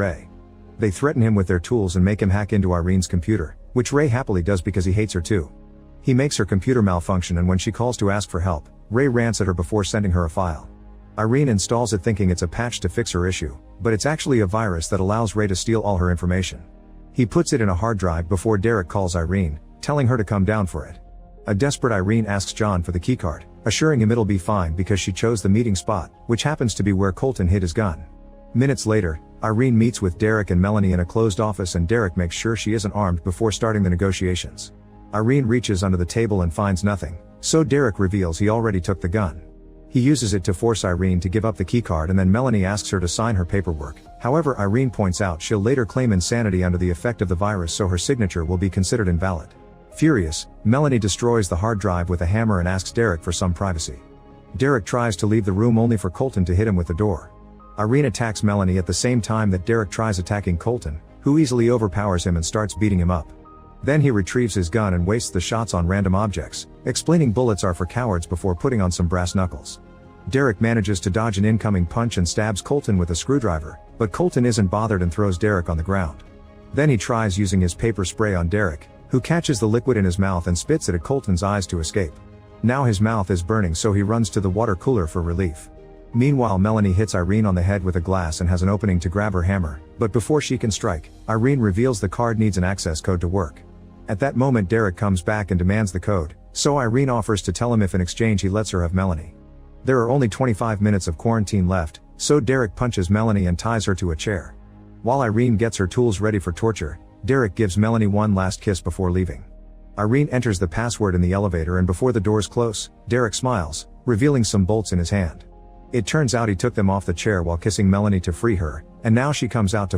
Ray. They threaten him with their tools and make him hack into Irene's computer, which Ray happily does because he hates her too. He makes her computer malfunction, and when she calls to ask for help, Ray rants at her before sending her a file. Irene installs it thinking it's a patch to fix her issue, but it's actually a virus that allows Ray to steal all her information. He puts it in a hard drive before Derek calls Irene, telling her to come down for it. A desperate Irene asks John for the keycard, assuring him it'll be fine because she chose the meeting spot, which happens to be where Colton hid his gun. Minutes later, Irene meets with Derek and Melanie in a closed office, and Derek makes sure she isn't armed before starting the negotiations. Irene reaches under the table and finds nothing, so Derek reveals he already took the gun. He uses it to force Irene to give up the keycard, and then Melanie asks her to sign her paperwork. However, Irene points out she'll later claim insanity under the effect of the virus, so her signature will be considered invalid. Furious, Melanie destroys the hard drive with a hammer and asks Derek for some privacy. Derek tries to leave the room only for Colton to hit him with the door. Irene attacks Melanie at the same time that Derek tries attacking Colton, who easily overpowers him and starts beating him up. Then he retrieves his gun and wastes the shots on random objects, explaining bullets are for cowards before putting on some brass knuckles. Derek manages to dodge an incoming punch and stabs Colton with a screwdriver, but Colton isn't bothered and throws Derek on the ground. Then he tries using his paper spray on Derek, who catches the liquid in his mouth and spits it at Colton's eyes to escape. Now his mouth is burning, so he runs to the water cooler for relief. Meanwhile, Melanie hits Irene on the head with a glass and has an opening to grab her hammer, but before she can strike, Irene reveals the card needs an access code to work. At that moment, Derek comes back and demands the code, so Irene offers to tell him if in exchange he lets her have Melanie. There are only 25 minutes of quarantine left, so Derek punches Melanie and ties her to a chair. While Irene gets her tools ready for torture, Derek gives Melanie one last kiss before leaving. Irene enters the password in the elevator, and before the doors close, Derek smiles, revealing some bolts in his hand. It turns out he took them off the chair while kissing Melanie to free her, and now she comes out to